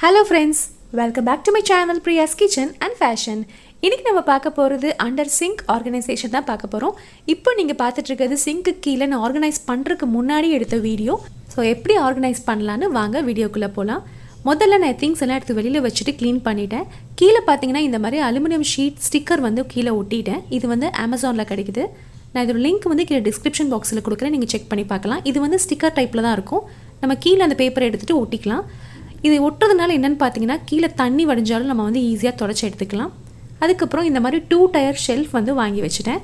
Hello friends, welcome back to my channel Priya's Kitchen and Fashion. இன்னைக்கு நம்ம பார்க்க போறது அண்டர் சிங்க் ஆர்கனைசேஷன் தான் பார்க்க போறோம். இப்போ நீங்க பார்த்துட்டு இருக்கிறது சிங்க்கு கீழ நான் ஆர்கனைஸ் பண்றதுக்கு முன்னாடி எடுத்த வீடியோ. சோ எப்படி ஆர்கனைஸ் பண்ணலாம்னு வாங்க வீடியோக்குள்ள போலாம். முதல்ல நான் திங்ஸ் எல்லாம் எடுத்து வெளியில வச்சிட்டு க்ளீன் பண்ணிட்டேன். கீழ பாத்தீங்கன்னா இந்த மாதிரி அலுமினியம் ஷீட் ஸ்டிக்கர் வந்து கீழ ஒட்டிட்டேன். இது வந்து Amazonல கிடைக்குது. நான் இதோட லிங்க் வந்து கீழ டிஸ்கிரிப்ஷன் பாக்ஸ்ல கொடுக்கிறேன். நீங்க செக் பண்ணி பார்க்கலாம். இது வந்து ஸ்டிக்கர் டைப்ல தான் இருக்கும். நம்ம கீழ அந்த பேப்பரை எடுத்துட்டு ஒட்டிக்கலாம். இது ஒட்டுறதுனால என்னன்னு பார்த்தீங்கன்னா கீழே தண்ணி வடிஞ்சாலும் நம்ம வந்து ஈஸியாக தொடச்சி எடுத்துக்கலாம். அதுக்கப்புறம் இந்த மாதிரி 2 டயர் ஷெல்ஃப் வந்து வாங்கி வச்சுட்டேன்.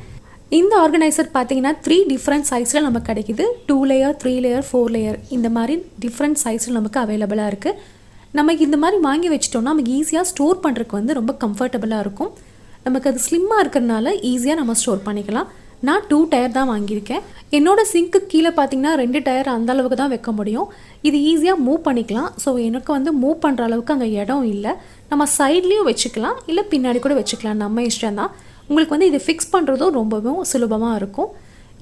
இந்த ஆர்கனைசர் பார்த்தீங்கன்னா 3 டிஃப்ரெண்ட் சைஸில் நமக்கு கிடைக்குது. 2 லேயர் 3 லேயர் 4 லேயர் இந்த மாதிரி டிஃப்ரெண்ட் சைஸில் நமக்கு அவைலபிளாக இருக்குது. நமக்கு இந்த மாதிரி வாங்கி வச்சிட்டோம்னா நமக்கு ஈஸியாக ஸ்டோர் பண்ணுறதுக்கு வந்து ரொம்ப கம்ஃபர்டபுளாக இருக்கும். நமக்கு அது ஸ்லிம்மாக இருக்கிறதுனால ஈஸியாக நம்ம ஸ்டோர் பண்ணிக்கலாம். நான் 2 டயர் தான் வாங்கியிருக்கேன். என்னோடய சிங்க்கு கீழே பார்த்தீங்கன்னா 2 டயர் அந்த அளவுக்கு தான் வைக்க முடியும். இது ஈஸியாக மூவ் பண்ணிக்கலாம். ஸோ எனக்கு வந்து மூவ் பண்ணுற அளவுக்கு அங்கே இடம் இல்லை. நம்ம சைட்லேயும் வச்சுக்கலாம், இல்லை பின்னாடி கூட வச்சுக்கலாம், நம்ம இஷ்டம் தான். உங்களுக்கு வந்து இது ஃபிக்ஸ் பண்ணுறதும் ரொம்பவும் சுலபமாக இருக்கும்.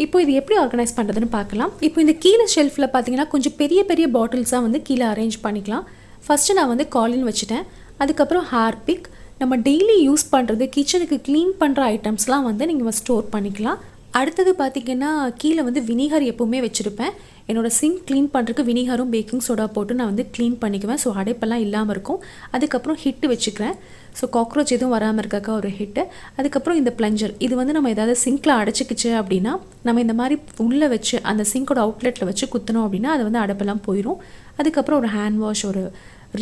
இப்போ இது எப்படி ஆர்கனைஸ் பண்ணுறதுன்னு பார்க்கலாம். இப்போ இந்த கீழே ஷெல்ஃபில் பார்த்தீங்கன்னா கொஞ்சம் பெரிய பெரிய பாட்டில்ஸாக வந்து கீழே அரேஞ்ச் பண்ணிக்கலாம். ஃபஸ்ட்டு நான் வந்து காலின் வச்சுட்டேன். அதுக்கப்புறம் ஹார்பிக், நம்ம டெய்லி யூஸ் பண்ணுறது கிச்சனுக்கு க்ளீன் பண்ணுற ஐட்டம்ஸ்லாம் வந்து நீங்கள் ஸ்டோர் பண்ணிக்கலாம். அடுத்தது பார்த்திங்கன்னா கீழே வந்து வினிகர் எப்போவுமே வச்சுருப்பேன். என்னோடய சிங்க் க்ளீன் பண்ணுறதுக்கு வினிகரும் பேக்கிங் சோடா போட்டு நான் வந்து க்ளீன் பண்ணிக்குவேன். ஸோ அடைப்பெல்லாம் இல்லாமல் இருக்கும். அதுக்கப்புறம் ஹிட்டு வச்சுக்கிறேன். ஸோ காக்ரோச் எதுவும் வராமல் இருக்காக்கா ஒரு ஹிட்டு. அதுக்கப்புறம் இந்த பிளஞ்சர், இது வந்து நம்ம ஏதாவது சிங்க்கில் அடைச்சிக்கிச்சு அப்படின்னா நம்ம இந்த மாதிரி உள்ளே வச்சு அந்த சிங்கோட அவுட்லெட்டில் வச்சு குத்தணும் அப்படின்னா அது வந்து அடைப்பெல்லாம் போயிடும். அதுக்கப்புறம் ஒரு ஹேண்ட் வாஷ், ஒரு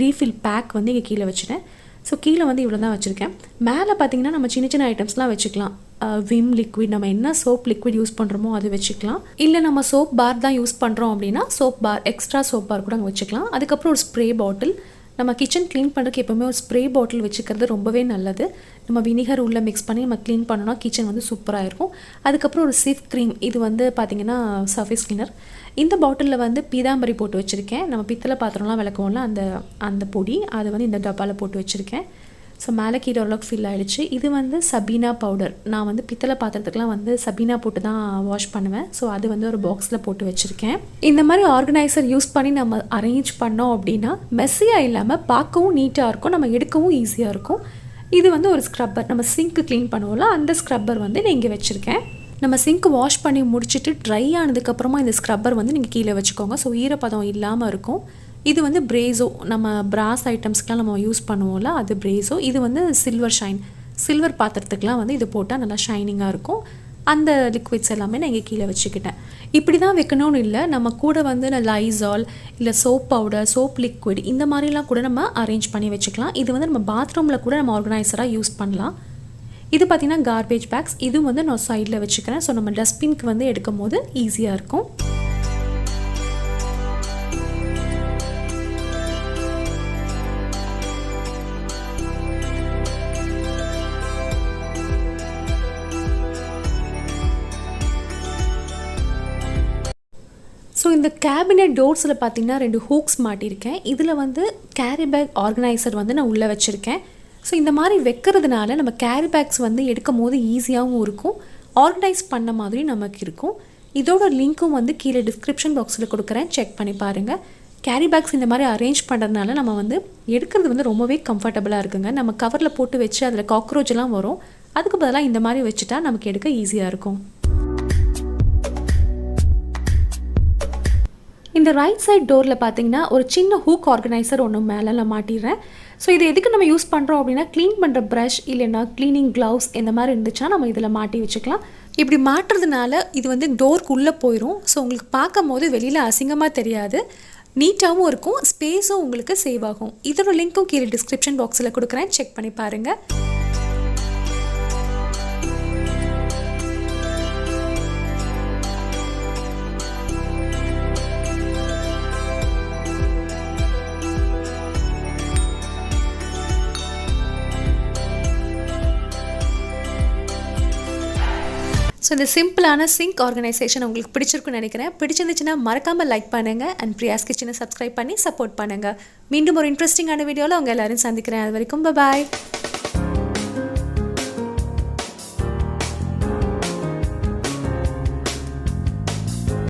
ரீஃபில் பேக் வந்து இங்கே கீழே வச்சுட்டேன். ஸோ கீழே வந்து இவ்வளோ தான் வச்சுருக்கேன். மேலே பார்த்திங்கன்னா நம்ம சின்ன சின்ன ஐட்டம்ஸ்லாம் வச்சுக்கலாம். விம் லிக்விட், நம்ம என்ன சோப் லிக்விட் யூஸ் பண்ணுறோமோ அது வச்சுக்கலாம். இல்லை நம்ம சோப் பார் தான் யூஸ் பண்ணுறோம் அப்படின்னா soap bar, extra soap bar கூட அங்கே வச்சுக்கலாம். அதுக்கப்புறம் ஒரு ஸ்ப்ரே பாட்டில், நம்ம கிச்சன் க்ளீன் பண்ணுறதுக்கு எப்போவுமே ஒரு ஸ்ப்ரே பாட்டில் வச்சுக்கிறது ரொம்பவே நல்லது. நம்ம வினிகர் உள்ளே மிக்ஸ் பண்ணி நம்ம க்ளீன் பண்ணோன்னா கிச்சன் வந்து சூப்பராக இருக்கும். அதுக்கப்புறம் ஒரு சிஃப் க்ரீம், இது வந்து பார்த்திங்கன்னா சர்ஃபேஸ் கிளீனர். இந்த பாட்டிலில் வந்து பீதாம்பரி போட்டு வச்சுருக்கேன். நம்ம பித்தளை பாத்திரம்லாம் விளக்குவோம்ல அந்த பொடி, அதை வந்து இந்த டப்பாவில் போட்டு வச்சுருக்கேன். ஸோ மேலே கீழே ஓரளவுக்கு ஃபில் ஆகிடுச்சு. இது வந்து சபீனா பவுடர். நான் வந்து பித்தளை பாத்திரத்துக்குலாம் வந்து சபீனா போட்டு தான் வாஷ் பண்ணுவேன். ஸோ அது வந்து ஒரு பாக்ஸில் போட்டு வச்சுருக்கேன். இந்த மாதிரி ஆர்கனைசர் யூஸ் பண்ணி நம்ம அரேஞ்ச் பண்ணோம் அப்படின்னா மெஸ்ஸியாக இல்லாமல் பார்க்கவும் நீட்டாக இருக்கும், நம்ம எடுக்கவும் ஈஸியாக இருக்கும். இது வந்து ஒரு ஸ்க்ரப்பர், நம்ம சிங்க்கு க்ளீன் பண்ணுவோம்ல அந்த ஸ்க்ரப்பர் வந்து நான் இங்கே வச்சுருக்கேன். நம்ம சிங்க் வாஷ் பண்ணி முடிச்சுட்டு ட்ரை ஆனதுக்கப்புறமா இந்த ஸ்க்ரப்பர் வந்து நீங்கள் கீழே வச்சுக்கோங்க. ஸோ ஈரப்பதம் இல்லாமல் இருக்கும். இது வந்து பிரேஸோ, நம்ம பிராஸ் ஐட்டம்ஸ்க்கெலாம் நம்ம யூஸ் பண்ணுவோம்ல அது பிரேஸோ. இது வந்து சில்வர் ஷைன், சில்வர் பாத்திரத்துக்கெலாம் வந்து இது போட்டால் நல்லா ஷைனிங்காக இருக்கும். அந்த லிக்விட்ஸ் எல்லாமே நான் இங்கே கீழே வச்சுக்கிட்டேன். இப்படி தான் வைக்கணும்னு இல்லை, நம்ம கூட வந்து லைசால் இல்லை சோப் பவுடர், சோப் லிக்விட் இந்த மாதிரிலாம் கூட நம்ம அரேஞ்ச் பண்ணி வச்சுக்கலாம். இது வந்து நம்ம பாத்ரூமில் கூட நம்ம ஆர்கனைசராக யூஸ் பண்ணலாம். இது பார்த்திங்கன்னா கார்பேஜ் பேக்ஸ், இதுவும் வந்து நான் சைடில் வச்சுக்கிறேன். ஸோ நம்ம டஸ்ட்பின்க்கு வந்து எடுக்கும் போது ஈஸியாக இருக்கும். ஸோ இந்த கேபினெட் டோர்ஸில் பார்த்திங்கன்னா 2 ஹூக்ஸ் மாட்டியிருக்கேன். இதில் வந்து கேரி பேக் ஆர்கனைசர் வந்து நான் உள்ளே வச்சுருக்கேன். ஸோ இந்த மாதிரி வைக்கிறதுனால நம்ம கேரி பேக்ஸ் வந்து எடுக்கும் போது ஈஸியாகவும் இருக்கும், ஆர்கனைஸ் பண்ண மாதிரி நமக்கு இருக்கும். இதோட லிங்க்கும் வந்து கீழே டிஸ்கிரிப்ஷன் பாக்ஸில் கொடுக்குறேன், செக் பண்ணி பாருங்கள். கேரி பேக்ஸ் இந்த மாதிரி அரேஞ்ச் பண்ணுறதுனால நம்ம வந்து எடுக்கிறது வந்து ரொம்பவே கம்ஃபர்டபுளாக இருக்குங்க. நம்ம கவரில் போட்டு வச்சு அதில் காக்ரோச் எல்லாம் வரும், அதுக்கு பதிலாக இந்த மாதிரி வச்சுட்டா நமக்கு எடுக்க ஈஸியாக இருக்கும். இந்த ரைட் சைட் டோரில் பார்த்தீங்கன்னா ஒரு சின்ன ஹூக் ஆர்கனைசர் ஒன்று மேலே நான் மாட்டிடுறேன். ஸோ இது எதுக்கு நம்ம யூஸ் பண்ணுறோம் அப்படின்னா க்ளீன் பண்ணுற ப்ரஷ் இல்லைன்னா க்ளீனிங் க்ளவுஸ் இந்த மாதிரி இருந்துச்சுன்னா நம்ம இதில் மாட்டி வச்சுக்கலாம். இப்படி மாட்டுறதுனால இது வந்து டோருக்கு உள்ளே போயிடும். ஸோ உங்களுக்கு பார்க்கும் போது வெளியில் அசிங்கமாக தெரியாது, நீட்டாகவும் இருக்கும், ஸ்பேஸும் உங்களுக்கு சேவ் ஆகும். இதோட லிங்க்கும் கீழே டிஸ்கிரிப்ஷன் பாக்ஸில் கொடுக்குறேன், செக் பண்ணி பாருங்கள். ஸோ இந்த சிம்பிளான சிங்க் ஆர்கனைசேஷன் உங்களுக்கு பிடிச்சிருக்குன்னு நினைக்கிறேன். பிடிச்சிருந்துச்சுன்னா மறக்காமல் லைக் பண்ணுங்கள் அண்ட் பிரியாஸ் கிச்சனை சப்ஸ்கிரைப் பண்ணி சப்போர்ட் பண்ணுங்கள். மீண்டும் ஒரு இன்ட்ரெஸ்டிங்கான வீடியோவில் உங்கள் எல்லோரும் சந்திக்கிறேன். அது வரைக்கும் பாய்.